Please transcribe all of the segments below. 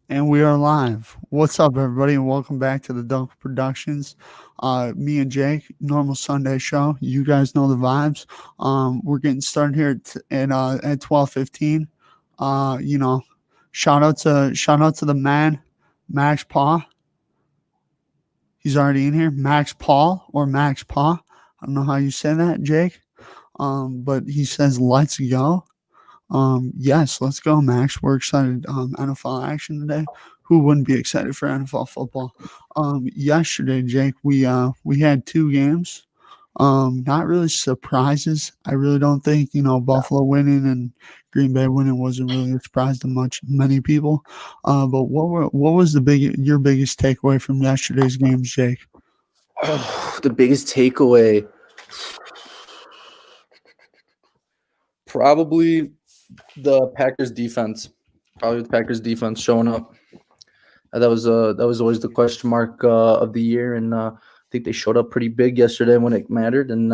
And we are live. What's up, everybody, and welcome back to the Duenkel Productions. Me and Jake, normal Sunday show. You guys know the vibes. We're getting started here at 12:15. Uh, you know, shout out to the man, Max Paw. He's already in here. Max Paul or Max Paw. I don't know how you say that, Jake. But he says, "Let's go." Yes, let's go, Max. We're excited. NFL action today. Who wouldn't be excited for NFL football? Yesterday, Jake, we had two games. Not really surprises. I really don't think Buffalo winning and Green Bay winning wasn't really a surprise to many people. But what was your biggest takeaway from yesterday's games, Jake? Oh, the biggest takeaway, probably the Packers defense. Probably the Packers defense showing up. That was always the question mark of the year, and I think they showed up pretty big yesterday when it mattered. And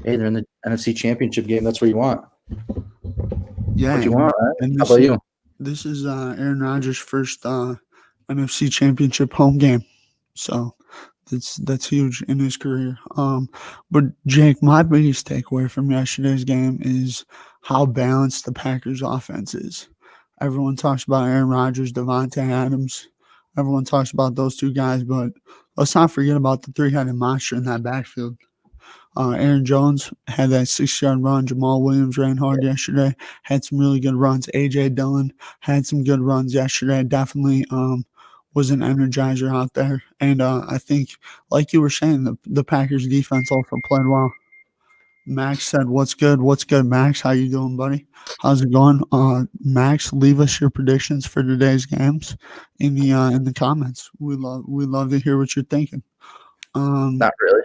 hey, they're in the NFC Championship game. That's what you want. Yeah, What you want, right? and How about you? this is Aaron Rodgers' first NFC Championship home game. So that's huge in his career. But Jake, my biggest takeaway from yesterday's game is how balanced the Packers offense is. Everyone talks about Aaron Rodgers, Devontae Adams. Everyone talks about those two guys, but let's not forget about the three-headed monster in that backfield. Aaron Jones had that 6-yard run. Jamal Williams ran hard yesterday. Had some really good runs. AJ Dillon had some good runs yesterday. Definitely was an energizer out there. And I think, like you were saying, the Packers defense also played well. Max said, "What's good? What's good, Max? How you doing, buddy? How's it going?" Max, leave us your predictions for today's games in the comments. We love to hear what you're thinking. Um, Not really.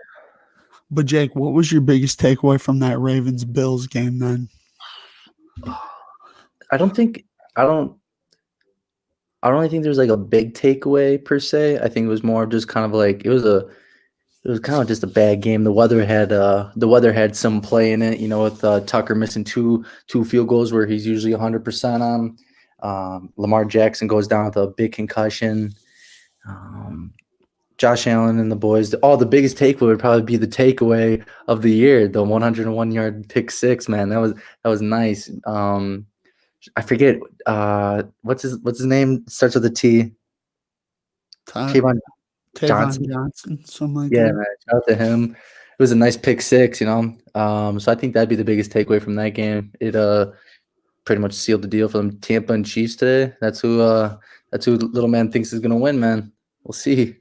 but Jake, what was your biggest takeaway from that Ravens Bills game then? I don't think I don't. I don't really think there's like a big takeaway per se. I think it was more of just kind of like it was kind of just a bad game. The weather had some play in it, with Tucker missing two field goals where he's usually 100% on. Lamar Jackson goes down with a big concussion. Um, Josh Allen and the boys. The biggest takeaway would probably be the takeaway of the year, the 101-yard pick six. Man, that was nice. I forget what's his name. Starts with a T. Ta- Tavon Tavon Johnson. Johnson, something like Yeah, that. man. Shout out to him. It was a nice pick six. So I think that'd be the biggest takeaway from that game. It pretty much sealed the deal for them Tampa and Chiefs today. That's who little man thinks is gonna win, man. We'll see.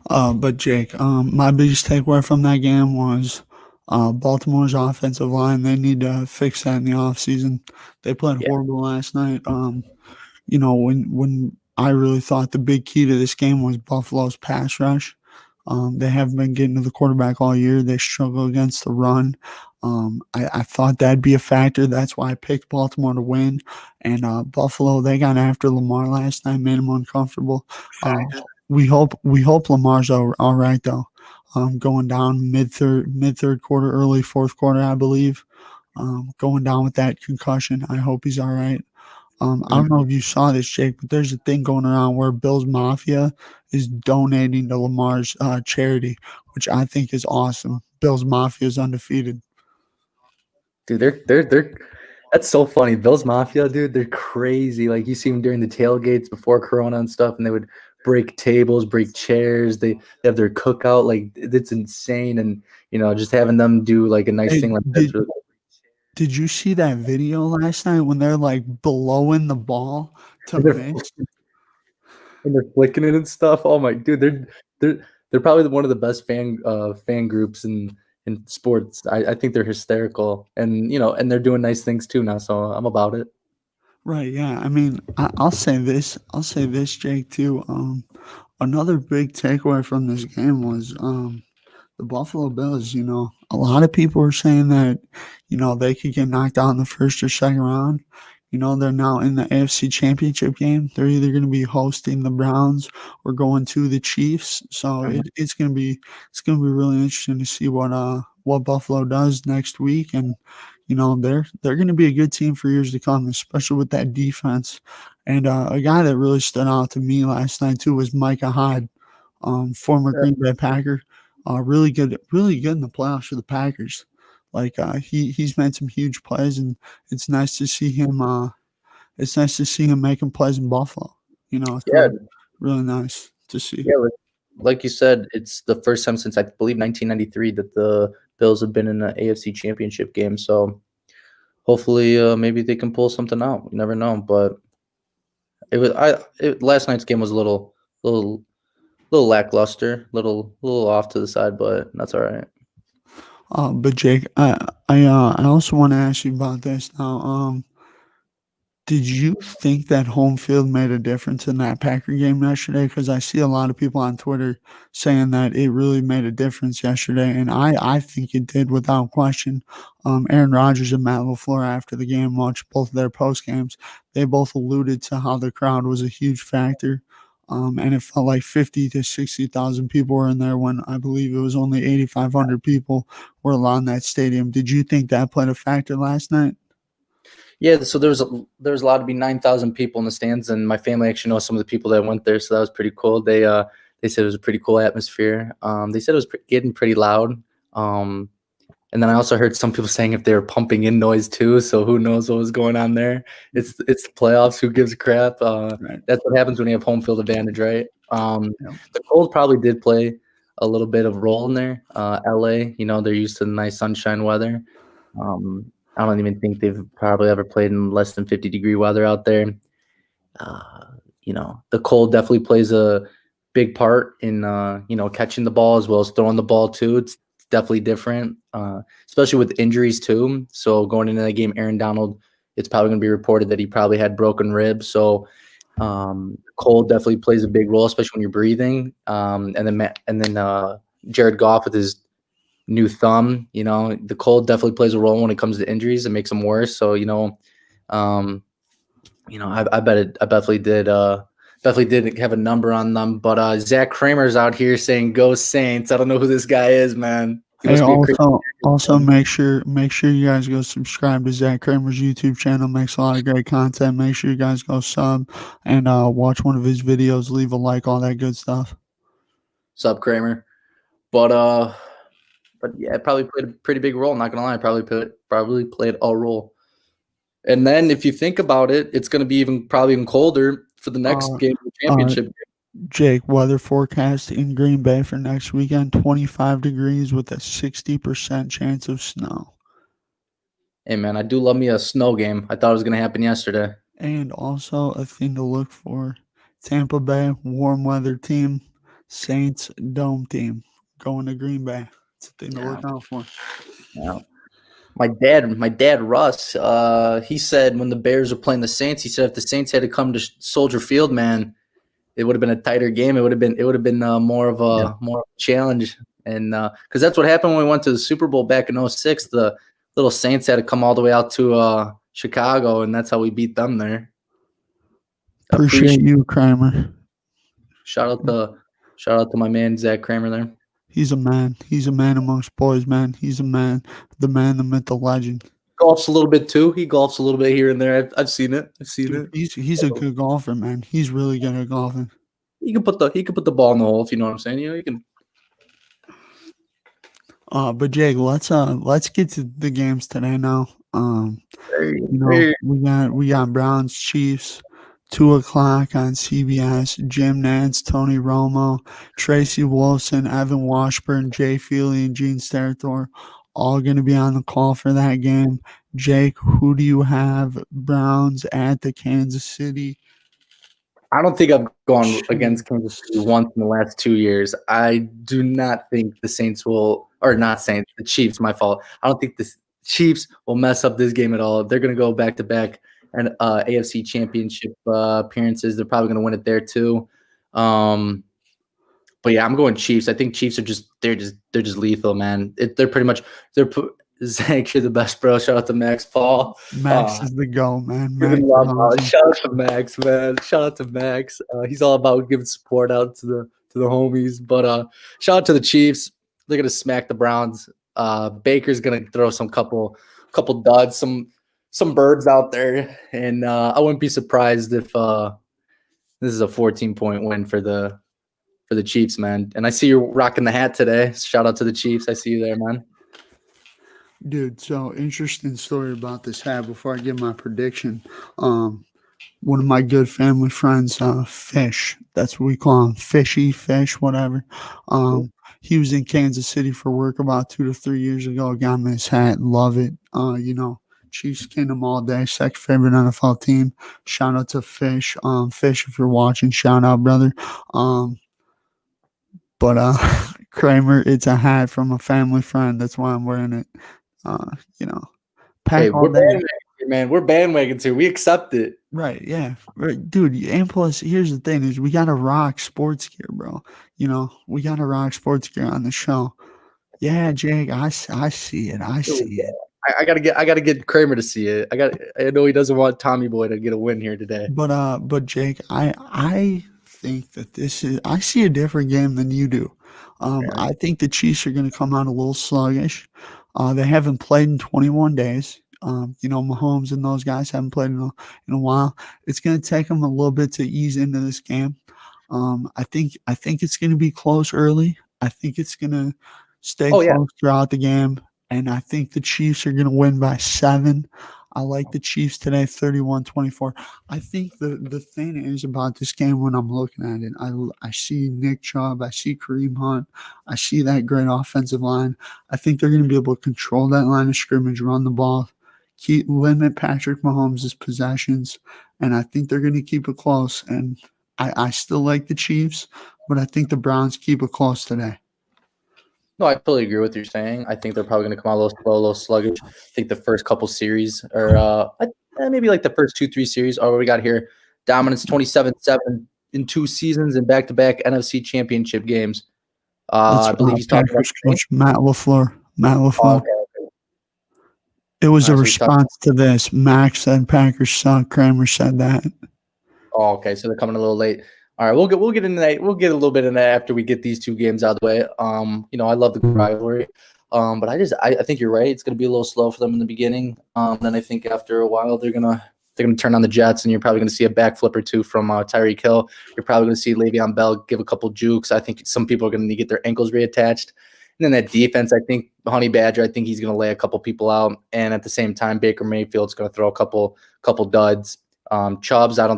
But Jake, my biggest takeaway from that game was Baltimore's offensive line. They need to fix that in the offseason. They played Yeah. horrible last night. When I really thought the big key to this game was Buffalo's pass rush. They haven't been getting to the quarterback all year. They struggle against the run. I thought that'd be a factor. That's why I picked Baltimore to win. And Buffalo, they got after Lamar last night, made him uncomfortable. Uh, we hope Lamar's all right though. Going down mid third quarter, early fourth quarter, I believe. Going down with that concussion. I hope he's all right. I Mm. don't know if you saw this, Jake, but there's a thing going around where Bill's Mafia is donating to Lamar's charity, which I think is awesome. Bill's Mafia is undefeated. Dude, they're that's so funny. Bills Mafia, dude, they're crazy. Like you see them during the tailgates before Corona and stuff, and they would break tables, break chairs. They have their cookout. Like it's insane, and just having them do like a nice Hey, thing like that's did really did you see that video last night when they're like blowing the ball to and they're miss? and they're flicking it and stuff. Oh my dude, they're probably one of the best fan groups in sports. I think they're hysterical, and they're doing nice things too now. So I'm about it. Right, yeah. I mean, I'll say this. I'll say this, Jake, too. Another big takeaway from this game was the Buffalo Bills. A lot of people are saying that, they could get knocked out in the first or second round. They're now in the AFC Championship game. They're either going to be hosting the Browns or going to the Chiefs. So it's gonna be really interesting to see what Buffalo does next week. And they're going to be a good team for years to come, especially with that defense. And a guy that really stood out to me last night too was Micah Hyde, former Green Bay Packer. Really good in the playoffs for the Packers. Like he's made some huge plays, and it's nice to see him. It's nice to see him making plays in Buffalo. It's Yeah, really nice to see. yeah. Like you said, it's the first time since I believe 1993 that the Bills have been in an AFC Championship game. So hopefully, maybe they can pull something out. You never know. But last night's game was little, little lackluster, little off to the side, but that's all right. But Jake, I also want to ask you about this now. Did you think that home field made a difference in that Packer game yesterday? Because I see a lot of people on Twitter saying that it really made a difference yesterday, and I think it did without question. Aaron Rodgers and Matt LaFleur after the game watched both of their post games. They both alluded to how the crowd was a huge factor. And it felt like 50 to 60,000 people were in there when I believe it was only 8,500 people were allowed in that stadium. Did you think that played a factor last night? Yeah, so there was allowed to be 9,000 people in the stands, and my family actually knows some of the people that went there, so that was pretty cool. They said it was a pretty cool atmosphere. They said it was getting pretty loud. And then I also heard some people saying if they were pumping in noise too, so who knows what was going on there. It's the playoffs. Who gives a crap? Right. That's what happens when you have home field advantage, right? Yeah. The cold probably did play a little bit of role in there. LA, they're used to the nice sunshine weather. I don't even think they've probably ever played in less than 50-degree weather out there. The cold definitely plays a big part in catching the ball as well as throwing the ball too. It's definitely different, especially with injuries too. So going into that game, Aaron Donald, it's probably going to be reported that he probably had broken ribs. So cold definitely plays a big role, especially when you're breathing. And then Jared Goff with his new thumb, the cold definitely plays a role when it comes to injuries. It makes them worse. So I bet it. I definitely did have a number on them. But Zach Kramer's out here saying "Go Saints." I don't know who this guy is, man. He Hey, must be a crazy also fan. make sure you guys go subscribe to Zach Kramer's YouTube channel. Makes a lot of great content. Make sure you guys go sub and watch one of his videos. Leave a like, all that good stuff. Sub Kramer. But yeah, it probably played a pretty big role. Not gonna lie, probably played a role. And then if you think about it, it's gonna be probably even colder for the next Uh, game of the uh, championship. Jake, weather forecast in Green Bay for next weekend: 25 degrees with a 60% chance of snow. Hey man, I do love me a snow game. I thought it was gonna happen yesterday. And also a thing to look for: Tampa Bay warm weather team, Saints dome team going to Green Bay. It's a thing to Yeah, look out for. yeah. My dad Russ, he said when the Bears were playing the Saints, he said if the Saints had to come to Soldier Field, man, it would have been a tighter game. It would have been Yeah. more of a challenge, and because that's what happened when we went to the Super Bowl back in '06. The little Saints had to come all the way out to Chicago, and that's how we beat them there. Appreciate Appreciate you, Kramer. shout out to shout out to my man Zach Kramer there. He's a man. He's a man amongst boys, man. He's a man, the myth, the legend. Golfs a little bit too. He golfs a little bit here and there. I've seen it. I've seen Dude, it. he's a good golfer, man. He's really good at golfing. He can put the ball in the hole if you know what I'm saying. You can. But Jake, let's get to the games today now. Hey, hey. We got Browns Chiefs, 2 o'clock on CBS. Jim Nance, Tony Romo, Tracy Wolfson, Evan Washburn, Jay Feely, and Gene Steratore all going to be on the call for that game. Jake, who do you have? Browns at the Kansas City. I don't think I've gone Chiefs. against Kansas City once in the last 2 years. I do not think the Saints will, or not Saints, the Chiefs. My fault. I don't think the Chiefs will mess up this game at all. They're going to go back to back and AFC Championship appearances. They're probably going to win it there too. But yeah, I'm going Chiefs. I think Chiefs are they're just lethal, man. They're pretty much Zach, you're the best, bro. Shout out to Max Paul. Max is the go, man. Max Giving is love out. awesome. Shout out to Max, man. Shout out to Max. He's all about giving support out to the homies. But shout out to the Chiefs. They're gonna smack the Browns. Baker's gonna throw some couple couple duds, some birds out there, and I wouldn't be surprised if this is a 14-point win for the Chiefs, man. And I see you're rocking the hat today. Shout out to the Chiefs. I see you there, man. Dude, so interesting story about this hat before I give my prediction. One of my good family friends, Fish, that's what we call him, Fishy, Fish, whatever. Cool. He was in Kansas City for work about 2 to 3 years ago. Got me his hat, love it. Chiefs Kingdom all day, second favorite NFL team. Shout out to Fish. Fish, if you're watching, shout out, brother. But Kramer, it's a hat from a family friend. That's why I'm wearing it. Hey, Pack all we're day. bandwagon here, man. We're bandwagon too. We accept it. Right, yeah. Right, dude, and plus here's the thing is we gotta rock sports gear, bro. We gotta rock sports gear on the show. Yeah, Jake, I see it. I see it. I gotta get Kramer to see it. I know he doesn't want Tommy Boy to get a win here today. But Jake, I think that I see a different game than you do. I think the Chiefs are gonna come out a little sluggish. They haven't played in 21 days. Mahomes and those guys haven't played in a while. It's going to take them a little bit to ease into this game. I think it's going to be close early. I think it's going to stay close throughout the game, and I think the Chiefs are going to win by 7. I like the Chiefs today, 31-24. I think the thing is about this game when I'm looking at it, I see Nick Chubb, I see Kareem Hunt, I see that great offensive line. I think they're going to be able to control that line of scrimmage, run the ball, limit Patrick Mahomes' possessions, and I think they're going to keep it close. And I still like the Chiefs, but I think the Browns keep it close today. No, I fully agree with what you're saying. I think they're probably going to come out a little slow, a little sluggish. I think the first couple series, or maybe like the first 2-3 series, are what we got here. Dominance 27-7 in 2 seasons and back-to-back NFC Championship games. I believe he's talking about coach Matt LaFleur. Oh, okay. It was a response to this. Max said Packers suck. Kramer said that. Oh, okay. So they're coming a little late. All right, we'll get into that. We'll get a little bit in that after we get these 2 games out of the way. I love the rivalry. But I think you're right. It's gonna be a little slow for them in the beginning. Then I think after a while they're gonna turn on the Jets, and you're probably gonna see a backflip or 2 from Tyreek Hill. You're probably gonna see Le'Veon Bell give a couple jukes. I think some people are gonna need to get their ankles reattached. And then that defense, I think Honey Badger, I think he's going to lay a couple people out. And at the same time, Baker Mayfield's going to throw a couple duds. Chubbs, I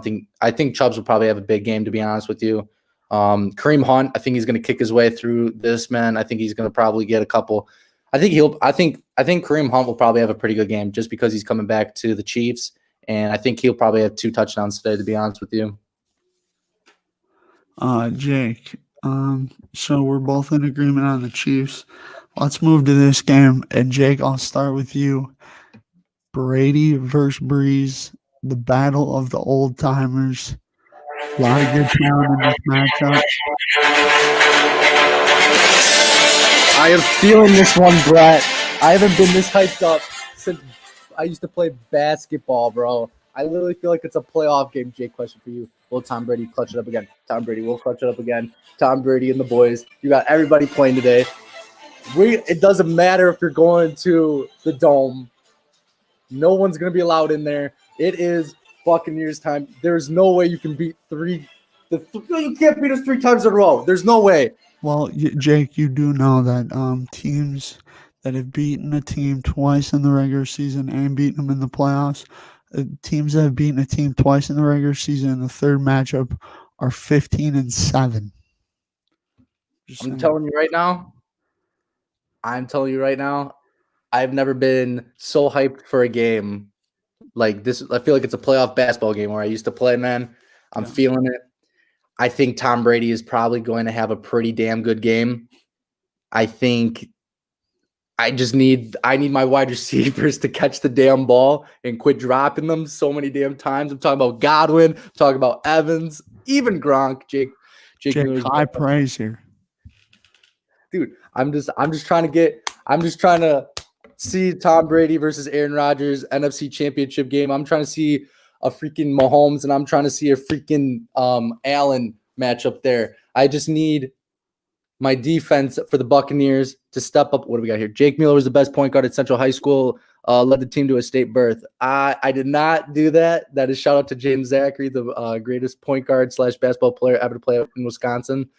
think Chubbs will probably have a big game, to be honest with you. Kareem Hunt, I think he's going to kick his way through this, man. I think he's going to probably get a couple. I think Kareem Hunt will probably have a pretty good game just because he's coming back to the Chiefs. And I think he'll probably have 2 touchdowns today, to be honest with you. Jake, so we're both in agreement on the Chiefs. Let's move to this game. And Jake, I'll start with you. Brady versus Breeze, the battle of the old timers. A lot of good talent in this matchup. I am feeling this one, Brett. I haven't been this hyped up since I used to play basketball, bro. I literally feel like it's a playoff game. Jake, question for you. Will Tom Brady clutch it up again? Tom Brady will clutch it up again. Tom Brady and the boys. You got everybody playing today. It doesn't matter if you're going to the Dome. No one's going to be allowed in there. It is Buccaneers time. There's no way you can beat you can't beat us 3 times in a row. There's no way. Well, Jake, you do know that teams that have beaten a team twice in the regular season and beaten them in the playoffs, teams that have beaten a team twice in the regular season in the third matchup are 15-7. I'm telling you right now, I've never been so hyped for a game like this. I feel like it's a playoff basketball game where I used to play, man. I'm feeling it. I think Tom Brady is probably going to have a pretty damn good game. I think I need my wide receivers to catch the damn ball and quit dropping them so many damn times. I'm talking about Godwin, I'm talking about Evans, even Gronk, Jake high praise here. Dude, I'm just trying to see Tom Brady versus Aaron Rodgers NFC Championship game. I'm trying to see a freaking Mahomes, and I'm trying to see a freaking Allen matchup there. I just need my defense for the Buccaneers to step up. What do we got here? Jake Mueller was the best point guard at Central High School led the team to a state berth. I did not do that. That is shout out to James Zachary, the greatest point guard / basketball player ever to play in Wisconsin.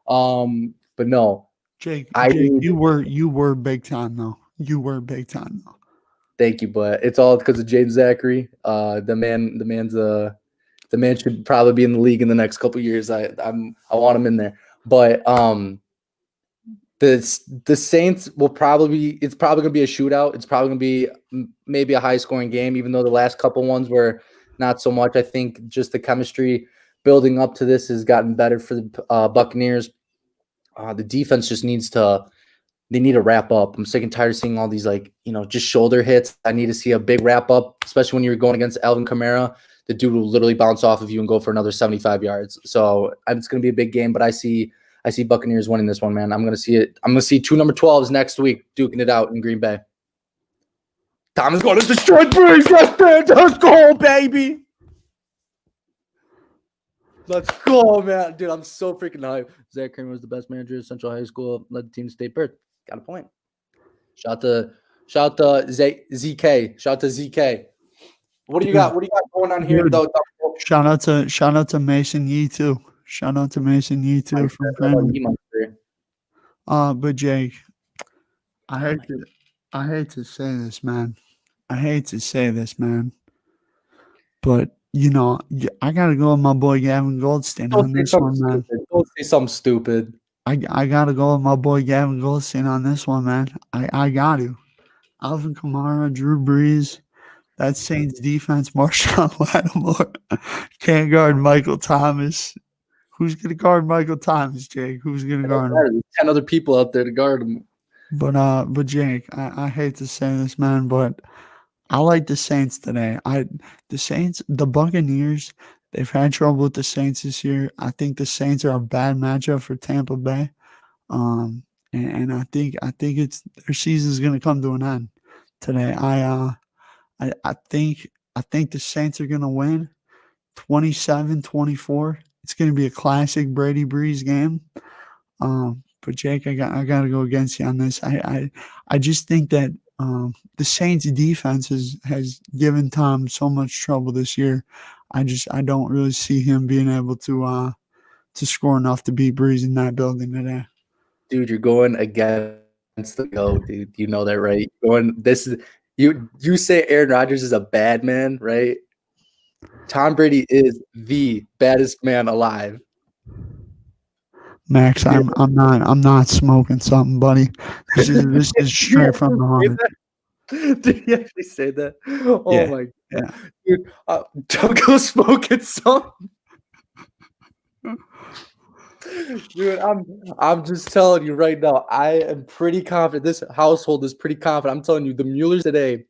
But no, Jake, I you were big time though. You were big time though. thank you, but it's all because of James Zachary. The man should probably be in the league in the next couple years. I want him in there. But the Saints will probably it's probably gonna be a shootout. It's probably gonna be maybe a high scoring game, even though the last couple ones were not so much. I think just the chemistry building up to this has gotten better for the Buccaneers. The defense just needs to wrap up. I'm sick and tired of seeing all these just shoulder hits. I need to see a big wrap up, especially when you're going against Alvin Kamara. The dude will literally bounce off of you and go for another 75 yards. So it's going to be a big game, but I see Buccaneers winning this one, man. I'm going to see it. I'm going to see 2 number 12s next week duking it out in Green Bay. Tom is going to destroy Breeze. Let's go, baby. Let's go, man. Dude, I'm so freaking hyped. Zach Kramer was the best manager at Central High School, led the team to state berth. Got a point. Shout out to ZK. Shout out to ZK. What do you got? What do you got going on here, though? Shout out to Mason Yee too. Shout out to Mason Yee too from Kramer. But Jake, I hate to say this, man. But I gotta go with my boy Gavin Goldstein on this one, man. Don't say something stupid. I gotta go with my boy Gavin Goldstein on this one, man. I got to. Alvin Kamara, Drew Brees, that Saints defense, Marshawn Lattimore can't guard Michael Thomas. Who's gonna guard Michael Thomas, Jake? Who's gonna guard him? There's 10 other people out there to guard him. But Jake, I hate to say this, man, but I like the Saints today. The Buccaneers, they've had trouble with the Saints this year. I think the Saints are a bad matchup for Tampa Bay. And I think it's their season's gonna come to an end today. I think the Saints are gonna win 27-24. It's gonna be a classic Brady Breeze game. But Jake, I gotta go against you on this. I just think that the Saints defense has given Tom so much trouble this year. I don't really see him being able to score enough to beat Breeze in that building today. Dude, you're going against the GOAT, dude. You know that, right? You say Aaron Rodgers is a bad man, right? Tom Brady is the baddest man alive. Max, I'm not smoking something, buddy. This is straight from the heart. Did he actually say that? Oh Yeah, my yeah. god. Dude, don't go smoking something. Dude, I'm just telling you right now, I am pretty confident. This household is pretty confident. I'm telling you, the Muellers today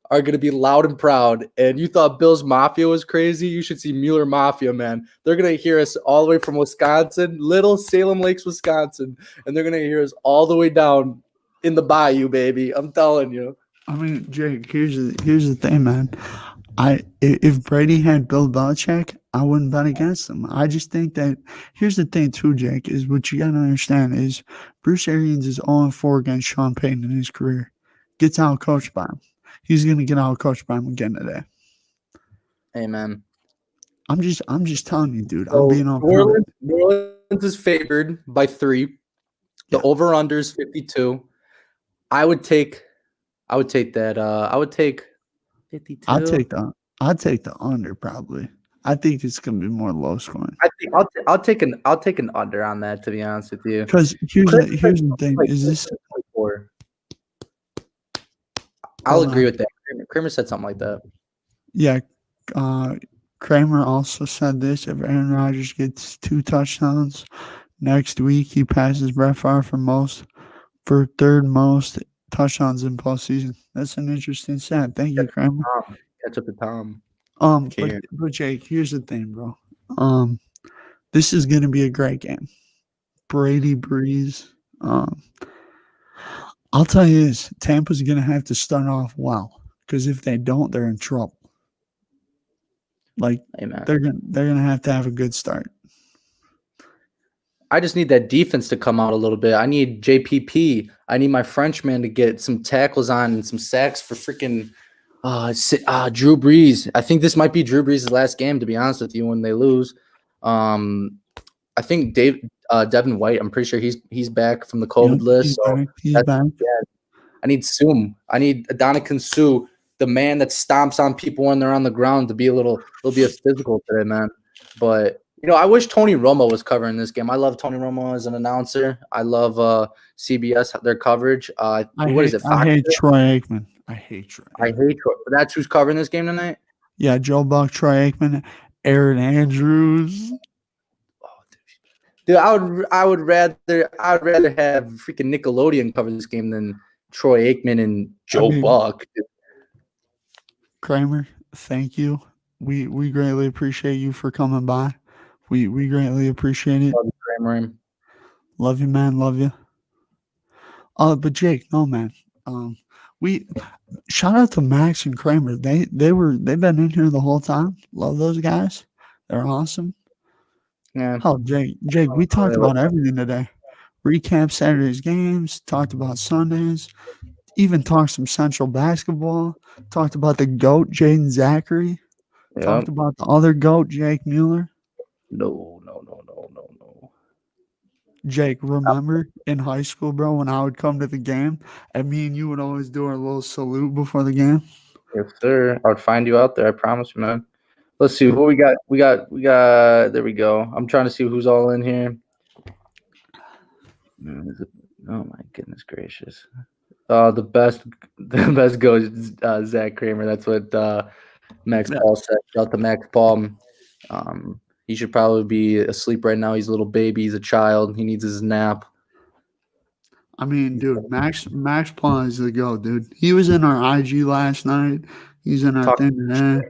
are going to be loud and proud. And you thought Bills Mafia was crazy? You should see Mueller Mafia, man. They're going to hear us all the way from Wisconsin, little Salem Lakes, Wisconsin, and they're going to hear us all the way down in the bayou, baby. I'm telling you. I mean, Jake, here's the thing, man. If Brady had Bill Belichick, I wouldn't bet against him. I just think that here's the thing too, Jake, is what you gotta understand is Bruce Arians is 0-4 against Sean Payton in his career. Gets out coached by him. He's gonna get out coached by him again today. Amen. I'm just telling you, dude. So I'm being on New Orleans is favored by 3. The over-under is 52. I would take that. I would take 52. I'd take the under probably. I think it's gonna be more low scoring. I think I'll take an under on that, to be honest with you. Because here's the thing: is this? I'll agree with that. Kramer said something like that. Yeah, Kramer also said this: if Aaron Rodgers gets 2 touchdowns next week, he passes Brett Favre for third most touchdowns in postseason. That's an interesting stat. Thank you, Kramer. Catch up to Tom. But Jake, here's the thing, bro. This is gonna be a great game. Brady Breeze. I'll tell you this: Tampa's gonna have to start off well, because if they don't, they're in trouble. Like, Amen. they're gonna have to have a good start. I just need that defense to come out a little bit. I need JPP. I need my Frenchman to get some tackles on and some sacks for freaking Drew Brees. I think this might be Drew Brees' last game, to be honest with you, when they lose. I think Devin White, I'm pretty sure he's back from the Yep, COVID list. he's So back. He's that's back. yeah. I need Soom. I need Adonican Sue, the man that stomps on people when they're on the ground, to be a physical today, man. But I wish Tony Romo was covering this game. I love Tony Romo as an announcer. I love CBS, their coverage. What is it? I Fox? hate Troy Aikman. I hate Troy I Aikman. hate. That's who's covering this game tonight. Yeah, Joe Buck, Troy Aikman, Aaron Andrews. Dude, I would rather have freaking Nickelodeon cover this game than Troy Aikman and Joe Buck. Kramer, thank you. We greatly appreciate you for coming by. We greatly appreciate it. Love you, Kramer. Love you, man. Love you. But Jake, no man. We shout out to Max and Kramer. They've been in here the whole time. Love those guys. They're awesome. Yeah. Oh, Jake, we talked about everything today. Recap Saturday's games. Talked about Sundays. Even talked some Central basketball. Talked about the GOAT, Jaden Zachary. Yep. Talked about the other GOAT, Jake Mueller. No. Jake, remember in high school, bro, when I would come to the game and me and you would always do our little salute before the game? Yes, sir. I would find you out there. I promise you, man. Let's see what we got. We got. There we go. I'm trying to see who's all in here. Oh my goodness gracious. The best goes Zach Kramer. That's what Max Paul said. Shout out to Max Paul. He should probably be asleep right now. He's a little baby. He's a child. He needs his nap. I mean, dude, Max Paul is the GOAT, dude. He was in our IG last night. He's in our thing today.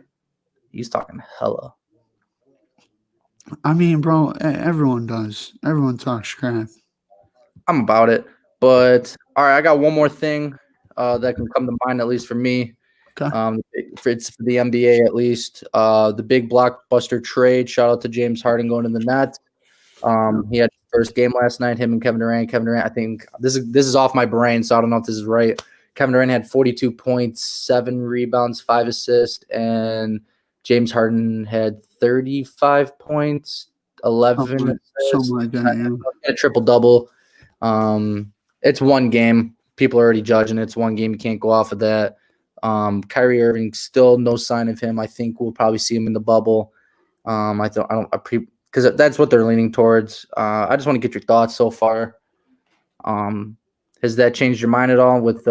He's talking hella. I mean, bro, everyone does. Everyone talks crap. I'm about it. But all right, I got one more thing that can come to mind, at least for me. Okay. It's for the NBA at least. The big blockbuster trade. Shout out to James Harden going to the Nets. He had his first game last night. Him and Kevin Durant. I think this is off my brain, so I don't know if this is right. Kevin Durant had 42 points, 7 rebounds, 5 assists, and James Harden had 35 points, 11 assists, something like that. Yeah. A triple double. It's one game. People are already judging. It's one game. You can't go off of that. Kyrie Irving, still no sign of him. I think we'll probably see him in the bubble. Because that's what they're leaning towards. I just want to get your thoughts so far. Has that changed your mind at all with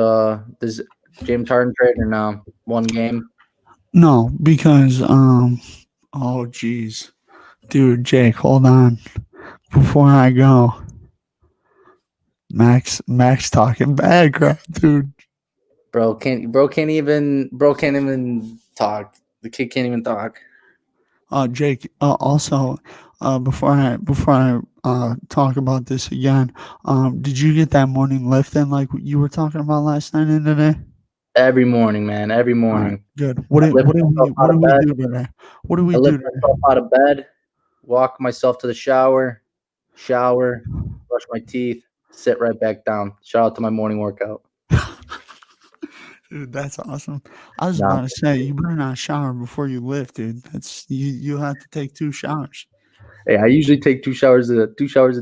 this James Harden trade or no? One game? No, because oh geez. Dude, Jake, hold on. Before I go. Max talking bad crap, dude. Bro can't even talk. The kid can't even talk. Jake, also, before I talk about this again, did you get that morning lift in like you were talking about last night and today? Every morning, man. Every morning. Right, good. What do we do today? What do we do today? Myself out of bed, walk myself to the shower, brush my teeth, sit right back down. Shout out to my morning workout. Dude, that's awesome. I was about to say you better not shower before you lift, dude. That's you have to take 2 showers. Hey, I usually take 2 showers a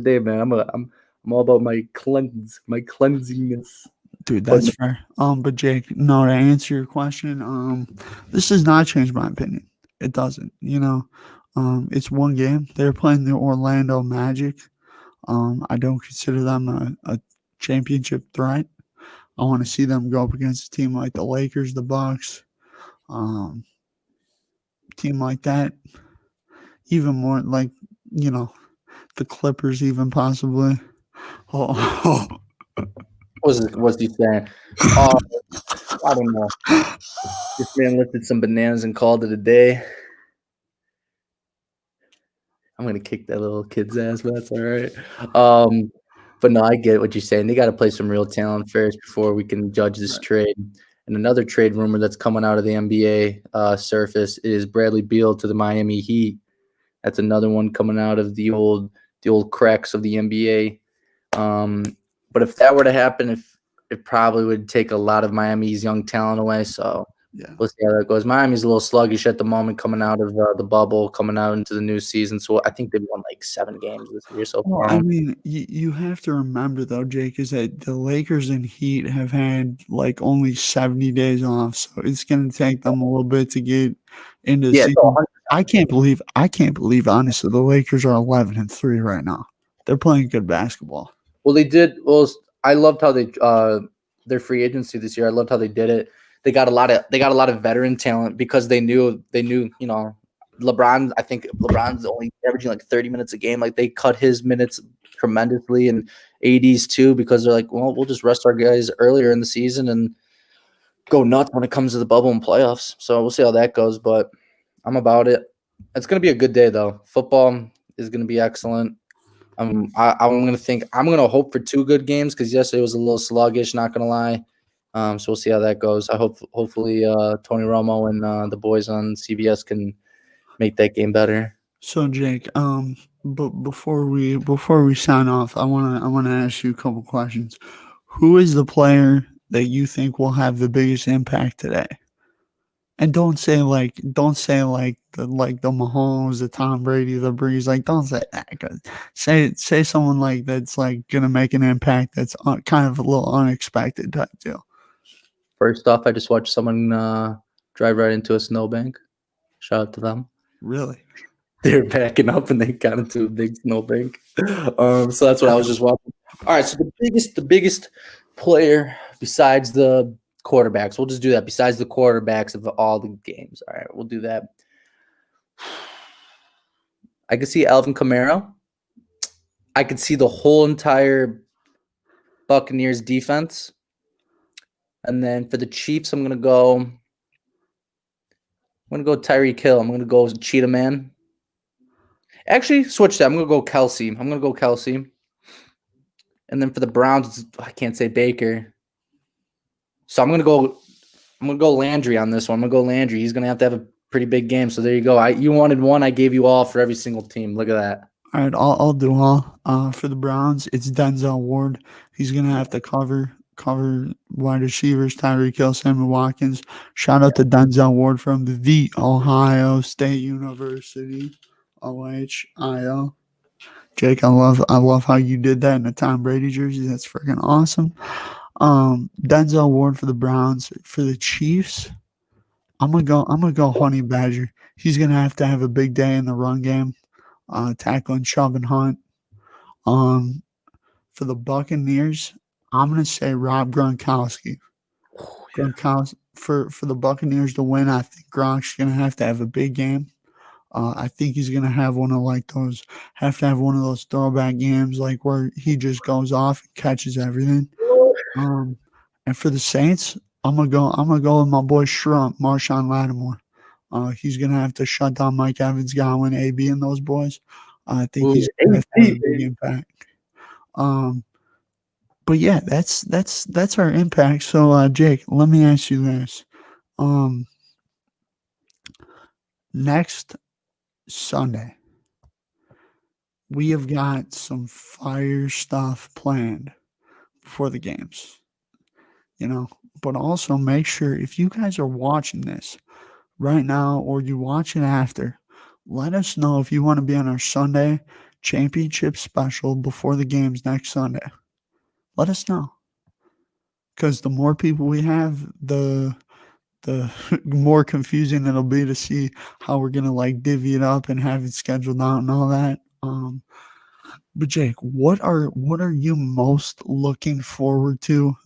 day, man. I'm all about my cleansingness. Dude, that's fair. But Jake, no, to answer your question, this does not change my opinion. It doesn't. It's one game. They're playing the Orlando Magic. I don't consider them a championship threat. I want to see them go up against a team like the Lakers, the Bucks, team like that. Even more like, the Clippers, even possibly. Oh. What's he saying? I don't know. This man lifted some bananas and called it a day. I'm gonna kick that little kid's ass, but that's all right. But no, I get what you're saying. They got to play some real talent first before we can judge this trade. And another trade rumor that's coming out of the NBA surface is Bradley Beal to the Miami Heat. That's another one coming out of the old the old cracks of the NBA. But if that were to happen, if it probably would take a lot of Miami's young talent away. So Yeah. we'll see how that goes. Miami's a little sluggish at the moment, coming out of the bubble, coming out into the new season. So I think they've won like 7 games this year so Well, I far. mean, you have to remember though, Jake, is that the Lakers and Heat have had like only 70 days off, so it's gonna take them a little bit to get into the Yeah, so season. I can't believe honestly the Lakers are 11-3 right now. They're playing good basketball. well, they did. Well, I loved how they their free agency this year. I loved how they did it. They got a lot of veteran talent because they knew LeBron. I think LeBron's only averaging like 30 minutes a game. Like they cut his minutes tremendously, and AD's too because they're like, well, we'll just rest our guys earlier in the season and go nuts when it comes to the bubble and playoffs. So we'll see how that goes. But I'm about it. It's gonna be a good day though. Football is gonna be excellent. I'm gonna hope for 2 good games because yesterday was a little sluggish. Not gonna lie. So we'll see how that goes. Hopefully Tony Romo and the boys on CBS can make that game better. So Jake, but before we sign off, I wanna ask you a couple questions. Who is the player that you think will have the biggest impact today? And don't say like the Mahomes, the Tom Brady, the Breeze. Like don't say that. 'Cause say someone like that's like gonna make an impact. That's kind of a little unexpected type deal. First off, I just watched someone drive right into a snowbank. Shout out to them. Really? They're backing up and they got into a big snowbank. So that's what I was just watching. All right, so the biggest player besides the quarterbacks, we'll just do that. Besides the quarterbacks of all the games, all right, we'll do that. I could see Alvin Kamara. I could see the whole entire Buccaneers defense, and then for the Chiefs, I'm gonna go Tyreek Hill. I'm gonna go Cheetah Man. Actually, switch that. I'm gonna go Kelsey. And then for the Browns, I can't say Baker. So I'm gonna go Landry on this one. I'm gonna go Landry. He's gonna have a pretty big game. So there you go. You wanted one, I gave you all for every single team. Look at that. All right, I'll do all. For the Browns, it's Denzel Ward. He's gonna have to cover wide receivers, Tyreek Hill, Sammy Watkins. Shout out to Denzel Ward from the Ohio State University, OHIO. Jake, I love how you did that in a Tom Brady jersey. That's freaking awesome. Denzel Ward for the Browns. For the Chiefs, I'm gonna go Honey Badger. He's gonna have to have a big day in the run game, tackling Chubb and Hunt. Um, for the Buccaneers, I'm gonna say Rob Gronkowski. Gronkowski for the Buccaneers to win. I think Gronk's gonna have to have a big game. I think he's gonna have to have one of those throwback games like where he just goes off and catches everything. Um, and for the Saints, I'm gonna go with my boy Shrump, Marshawn Lattimore. He's gonna have to shut down Mike Evans, Godwin, AB, and those boys. I think Ooh, he's gonna have to have a big impact. Um, but yeah, that's our impact. So, Jake, let me ask you this: um, next Sunday, we have got some fire stuff planned for the games, you know. But also make sure if you guys are watching this right now or you watch it after, let us know if you want to be on our Sunday championship special before the games next Sunday. Let us know because the more people we have, the more confusing it'll be to see how we're gonna like divvy it up and have it scheduled out and all that. But Jake, what are you most looking forward to?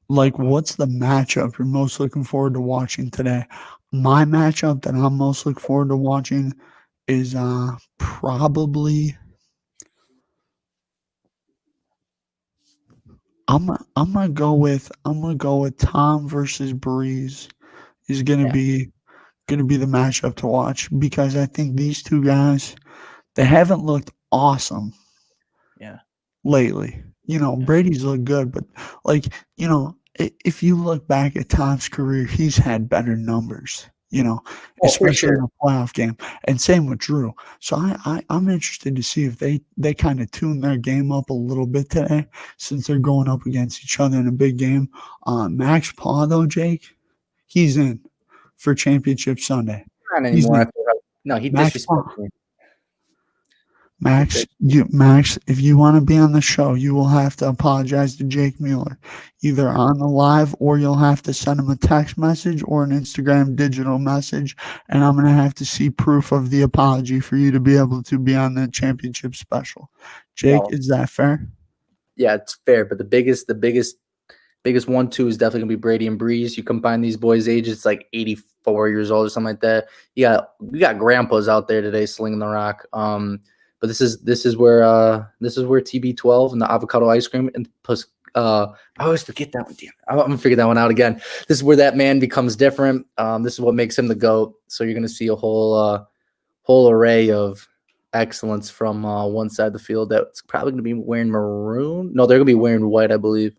Like, what's the matchup you're most looking forward to watching today? My matchup that I'm most looking forward to watching is probably I'm gonna go with Tom versus Breeze is Yeah, gonna be the matchup to watch because I think these two guys they haven't looked awesome yeah, lately. yeah. Brady's looked good, but like, if you look back at Tom's career, he's had better numbers. you know, Oh, for especially sure. in a playoff game. And same with Drew. So I'm interested to see if they kind of tune their game up a little bit today since they're going up against each other in a big game. Max Paw though, Jake, he's in for championship Sunday. Not He's anymore. in. No, he Max disrespected Paw. me. Max, if you want to be on the show, you will have to apologize to Jake Mueller, either on the live or you'll have to send him a text message or an Instagram digital message, and I'm gonna have to see proof of the apology for you to be able to be on the championship special. Jake, No, is that fair? yeah, it's fair, but the biggest 1-2 is definitely gonna be Brady and Breeze. You combine these boys' ages, it's like 84 years old or something like that. We got grandpas out there today slinging the rock. But this is where TB12 and the avocado ice cream and plus I always forget that one. Damn, I'm gonna figure that one out again. This is where that man becomes different. This is what makes him the GOAT. So you're gonna see a whole array of excellence from one side of the field that's probably gonna be wearing maroon. No, they're gonna be wearing white, I believe.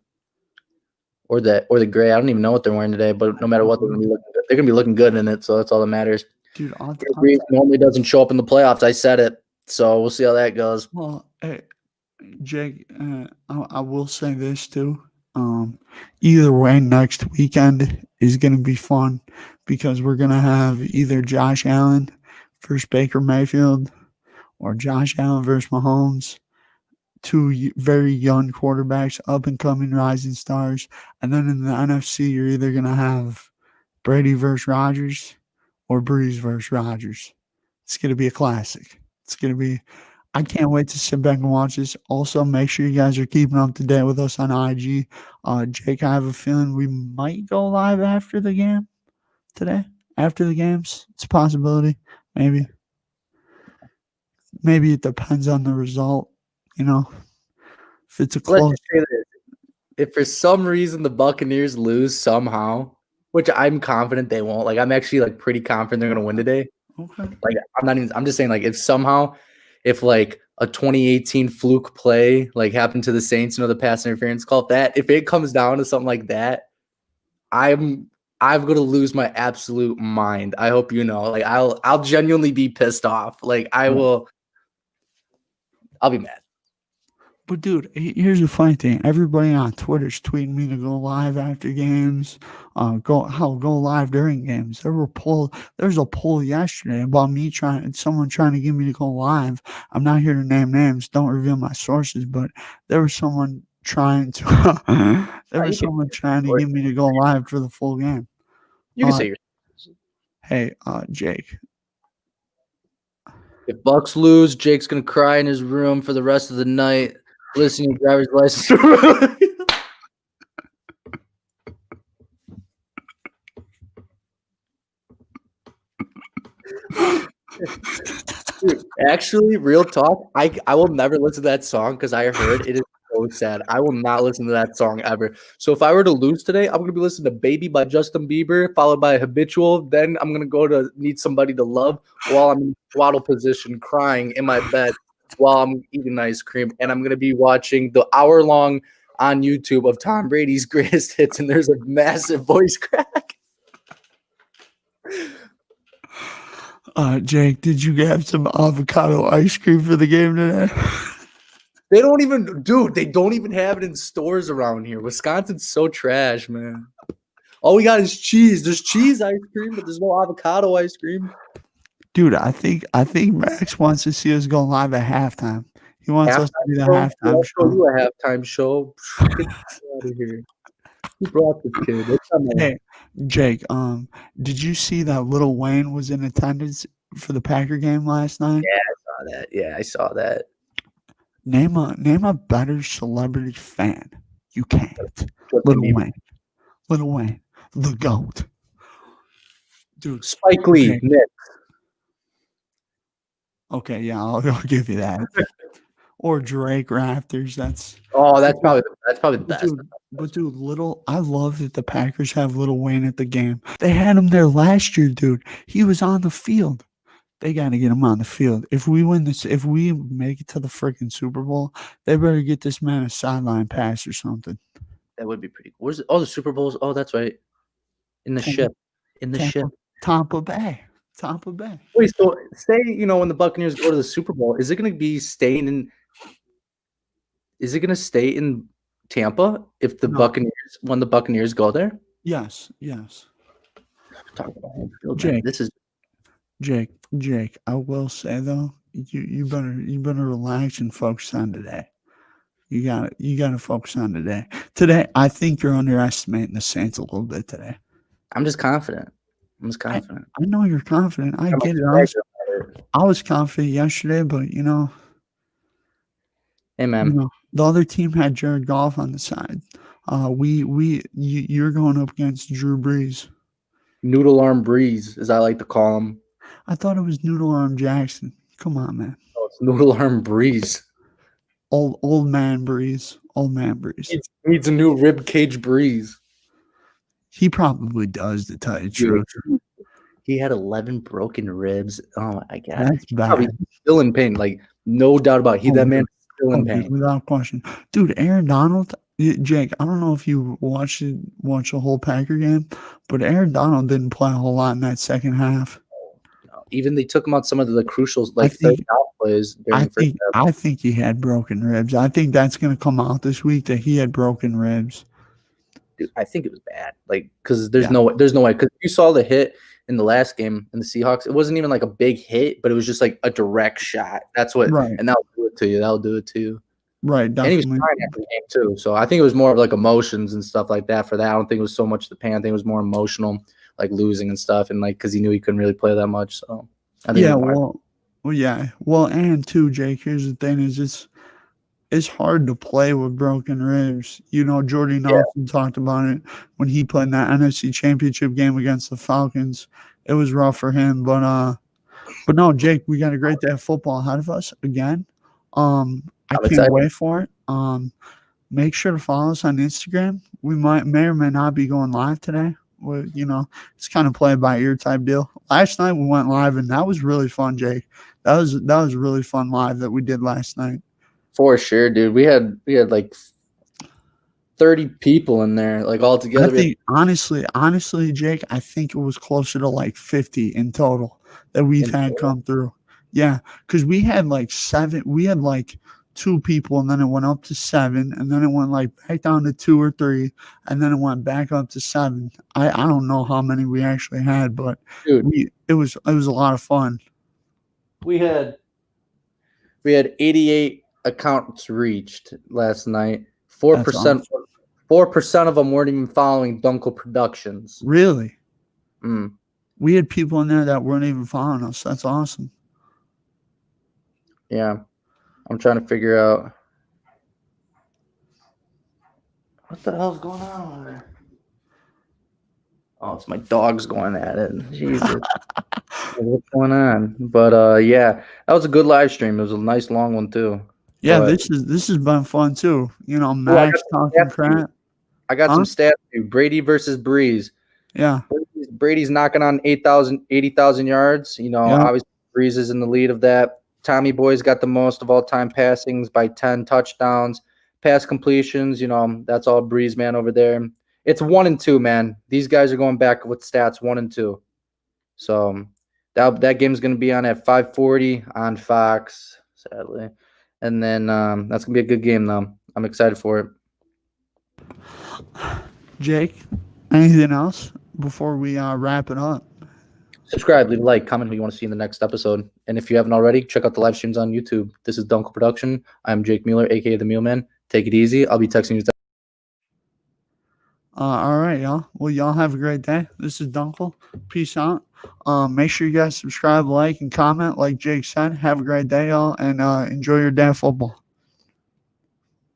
Or the gray. I don't even know what they're wearing today, but no matter what, they're gonna be looking good. They're gonna be looking good in it, so that's all that matters. Dude, Breeze normally doesn't show up in the playoffs. I said it, so we'll see how that goes. well, hey, Jake, I will say this too. Either way, next weekend is going to be fun because we're going to have either Josh Allen versus Baker Mayfield or Josh Allen versus Mahomes, two very young quarterbacks, up and coming rising stars. And then in the NFC, you're either going to have Brady versus Rodgers or Breeze versus Rodgers. It's going to be a classic. It's going to be I can't wait to sit back and watch this. Also, make sure you guys are keeping up to date with us on IG. Jake, I have a feeling we might go live after the game today. After the games, it's a possibility. Maybe. Maybe it depends on the result. You know, if it's a Let's close. just say this: if for some reason the Buccaneers lose somehow, which I'm confident they won't, like I'm actually like pretty confident they're gonna win today. Okay. Like I'm just saying like if like a 2018 fluke play like happened to the Saints, the pass interference call, if it comes down to something like that, I'm gonna lose my absolute mind. I hope you know. Like I'll genuinely be pissed off. Like I'll be mad. But dude, here's the funny thing. Everybody on Twitter's tweeting me to go live after games. Go live during games. There's a poll yesterday about someone trying to get me to go live. I'm not here to name names. Don't reveal my sources, but there was someone trying to You can get me to go live for the full game. say your Hey, Jake. if Bucks lose, Jake's gonna cry in his room for the rest of the night, listening to driver's license. Dude, actually, real talk, I will never listen to that song because I heard it is so sad. I will not listen to that song ever. So if I were to lose today, I'm gonna be listening to "Baby" by Justin Bieber, followed by "Habitual." Then I'm gonna go to "Need Somebody to Love" while I'm in swaddle position, crying in my bed while I'm eating ice cream, and I'm gonna be watching the hour-long on YouTube of Tom Brady's greatest hits, and there's a massive voice crack. Jake, did you have some avocado ice cream for the game today? They don't even have it in stores around here. Wisconsin's so trash, man. All we got is cheese. There's cheese ice cream, but there's no avocado ice cream. Dude, I think Max wants to see us go live at halftime. He wants us to be the halftime I'll show show. you a halftime show. Get out of here. Who brought this kid? That's not my Hey, Jake, did you see that Lil Wayne was in attendance for the Packer game last night? Yeah, I saw that. Yeah, I saw that. Name a better celebrity fan. You can't. Justin Bieber. Lil Wayne, the GOAT. Dude, Spike Lee, okay. Nick. Okay, yeah, I'll give you that. Or Drake Raptors. That's probably the best. Dude, I love that the Packers have Lil Wayne at the game. They had him there last year, dude. He was on the field. They got to get him on the field. If we make it to the freaking Super Bowl, they better get this man a sideline pass or something. That would be pretty cool. Where's the Super Bowls? Oh, that's right. In the Tampa. ship. In the ship. Tampa Bay. Tampa Bay. Wait, so say when the Buccaneers go to the Super Bowl, is it going to be staying in? Is it going to stay in Tampa if the No. Buccaneers when the Buccaneers go there? Yes. Yes. Talk about home field, man. Jake. This is Jake. I will say though, you better relax and focus on today. You gotta focus on today. Today, I think you're underestimating the Saints a little bit today. I'm just confident. I'm just I, confident. I know you're confident. I I'm get it. excited about it. I was confident yesterday, but Hey, man. the other team had Jared Goff on the side. You're going up against Drew Brees. Noodle Arm Breeze, as I like to call him. I thought it was Noodle Arm Jackson. Come on, man. Oh, it's Noodle Arm Breeze. Old man Breeze. Old man Breeze. Needs a new rib cage Breeze. He probably does, to tell you the truth. He had 11 broken ribs. Oh my god, That's bad. Probably still in pain. Like no doubt about it. That man is still in pain, dude, without question. Dude, Aaron Donald, Jake. I don't know if you watch the whole Packer game, but Aaron Donald didn't play a whole lot in that second half. Even they took him out some of the crucial third down plays during the first half. I think he had broken ribs. I think that's going to come out this week that he had broken ribs. Dude, I think it was bad. Because there's no way. Because you saw the hit in the last game in the Seahawks. It wasn't even like a big hit, but it was just like a direct shot. That's what. Right. And that'll do it to you. That'll do it to you. Right. Definitely. And he was crying after the game too. So I think it was more of like emotions and stuff like that for that. I don't think it was so much the pain. I think it was more emotional, like losing and stuff, and because he knew he couldn't really play that much. So I think Well, and too, Jake. Here's the thing: is it's hard to play with broken ribs. Jordy Nelson talked about it when he played in that NFC Championship game against the Falcons. It was rough for him, but no, Jake, we got a great day of football ahead of us again. I can't wait for it. Make sure to follow us on Instagram. We may or may not be going live today. It's kind of play by ear type deal. Last night we went live, and that was really fun, Jake. That was really fun live that we did last night. For sure, dude. We had like 30 people in there, like all together. I think honestly, Jake, I think it was closer to like 50 in total that we've had come through. Yeah, because we had like 7. We had like 2 people, and then it went up to 7, and then it went like back down to 2 or 3, and then it went back up to 7. I don't know how many we actually had, but dude, it was a lot of fun. We had 88 accounts reached last night. 4% of them weren't even following Duenkel Productions. Really? We had people in there that weren't even following us. That's awesome. Yeah. I'm trying to figure out what the hell's going on over there. Oh, it's my dog's going at it. Jesus. What's going on? But that was a good live stream. It was a nice long one too. Yeah, this has been fun too. Max talking crap. I got some stats too. Brady versus Breeze. Yeah. Brady's knocking on 80,000 yards. Obviously Breeze is in the lead of that. Tommy Boy's got the most of all-time passings by 10 touchdowns. Pass completions, that's all Breeze, man, over there. It's 1 and 2, man. These guys are going back with stats 1 and 2. So that game's going to be on at 5:40 on Fox, sadly. And then that's going to be a good game, though. I'm excited for it. Jake, anything else before we wrap it up? Subscribe, leave a like, comment who you want to see in the next episode. And if you haven't already, check out the live streams on YouTube. This is Duenkel Production. I'm Jake Mueller, a.k.a. The Mealman. Take it easy. I'll be texting you. All right, y'all. Well, y'all have a great day. This is Duenkel. Peace out. Make sure you guys subscribe, like, and comment like Jake said. Have a great day, y'all, and enjoy your day of football.